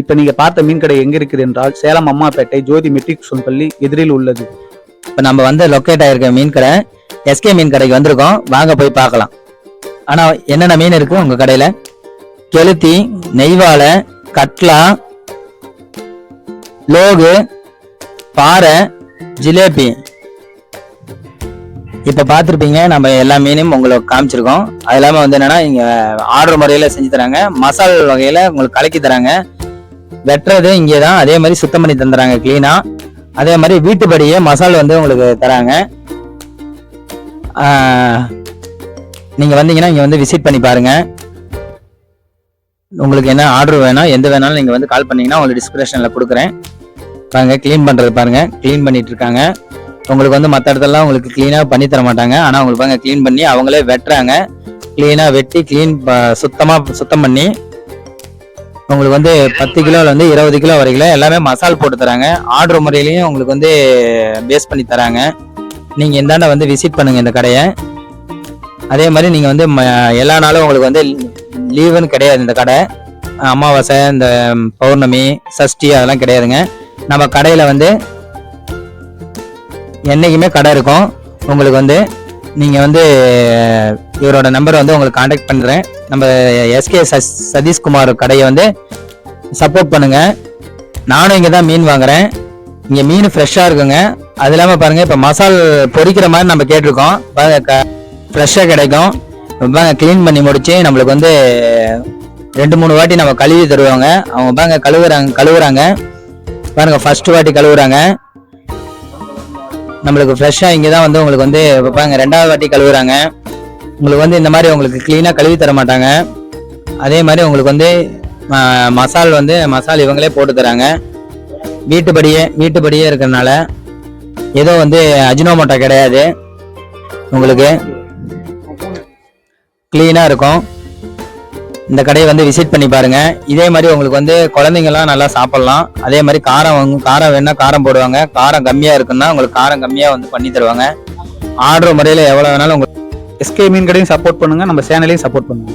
இப்ப நீங்க பார்த்த மீன் கடை எங்க இருக்குது என்றால் சேலம் அம்மாப்பேட்டை ஜோதி மெட்ரிகுலேஷன் பள்ளி எதிரில் உள்ளது. இப்போ நம்ம வந்து லொக்கேட் ஆயிருக்க மீன் கடை எஸ்கே மீன் கடைக்கு வந்திருக்கோம். வாங்க போய் பார்க்கலாம். ஆனா என்னென்ன மீன் இருக்கு உங்க கடையில? கெளுத்தி, நெய்வாலை, கட்லா, லோகு, பாறை, ஜிலேபி. இப்ப பார்த்துருப்பீங்க, நம்ம எல்லா மீனையும் உங்களுக்கு காமிச்சிருக்கோம். அது இல்லாம வந்து என்னன்னா இங்க ஆர்டர் முறையில செஞ்சு தராங்க, மசால் வகையில உங்களுக்கு கலக்கி தராங்க. வெட்டுறது இங்கே தான், அதே மாதிரி சுத்தம் பண்ணி தந்துறாங்க கிளீனா. அதே மாதிரி வீட்டுப்படியே மசால் வந்து உங்களுக்கு தராங்க. நீங்க வந்தீங்கன்னா இங்க வந்து விசிட் பண்ணி பாருங்க. உங்களுக்கு என்ன ஆர்டர் வேணும், எந்த வேணாலும் நீங்க வந்து கால் பண்ணீங்கன்னா உங்களுக்கு டிஸ்கிரிப்ஷன்ல கொடுக்குறேன். பாருங்க கிளீன் பண்றது பாருங்க, கிளீன் பண்ணிட்டு இருக்காங்க. உங்களுக்கு வந்து மற்ற இடத்துலலாம் உங்களுக்கு கிளீனா பண்ணி தர மாட்டாங்க. ஆனா உங்களுக்கு பாருங்க கிளீன் பண்ணி அவங்களே வெட்டுறாங்க. கிளீனா வெட்டி சுத்தம் பண்ணி உங்களுக்கு வந்து 10 கிலோல வந்து 20 கிலோ வரைக்கும் எல்லாமே மசால் போட்டு தராங்க. ஆர்டர் முறையிலையும் உங்களுக்கு வந்து பேஸ் பண்ணி தராங்க. நீங்க இந்தாண்ட வந்து விசிட் பண்ணுங்க இந்த கடையை. அதே மாதிரி நீங்க வந்து எல்லா நாளும் உங்களுக்கு வந்து லீவுன்னு கிடையாது. இந்த கடை அமாவாசை, இந்த பௌர்ணமி, சஷ்டி அதெல்லாம் கிடையாதுங்க. நம்ம கடையில வந்து என்னைக்குமே கடை இருக்கும். உங்களுக்கு வந்து நீங்க வந்து இவரோட நம்பர் வந்து உங்களுக்கு கான்டாக்ட் பண்றேன். நம்ம எஸ்கே சதீஷ்குமார் கடையை வந்து சப்போர்ட் பண்ணுங்க. நானும் இங்க தான் மீன் வாங்குறேன். இங்க மீன் ஃப்ரெஷ்ஷா இருக்குங்க. அது இல்லாம பாருங்க, இப்ப மசால் பொரிக்கிற மாதிரி நம்ம கேட்டிருக்கோம், ஃப்ரெஷ்ஷா கிடைக்கும். கிளீன் பண்ணி முடிச்சு நம்மளுக்கு வந்து 2-3 வாட்டி நம்ம கழுவி தருவாங்க. அவங்க பாருங்க கழுவுறாங்க பாருங்க, ஃபர்ஸ்ட் வாட்டி கழுவுறாங்க. நம்மளுக்கு ஃப்ரெஷ்ஷா இங்கே தான் வந்து உங்களுக்கு வந்து பாருங்க 2வது வாட்டி கழுவுறாங்க. உங்களுக்கு வந்து இந்த மாதிரி உங்களுக்கு கிளீனா கழுவி தர மாட்டாங்க. அதே மாதிரி உங்களுக்கு வந்து மசால் இவங்களே போட்டு தராங்க. வீட்டுப்படியே இருக்கிறதுனால ஏதோ வந்து அஜினோமோட்டோ கிடையாது. உங்களுக்கு கிளீனா இருக்கும். இந்த கடையை வந்து விசிட் பண்ணி பாருங்க. இதே மாதிரி உங்களுக்கு வந்து குழந்தைங்கலாம் நல்லா சாப்பிடலாம். அதே மாதிரி காரம் வேணா காரம் போடுவாங்க. காரம் கம்மியா இருக்குன்னா உங்களுக்கு காரம் கம்மியா வந்து பண்ணி தருவாங்க. ஆர்டர் முறையில எவ்வளவு வேணாலும் உங்களுக்கு எஸ்கே மீன் கடையும் சப்போர்ட் பண்ணுங்க, நம்ம சேனலையும் சப்போர்ட் பண்ணுங்க.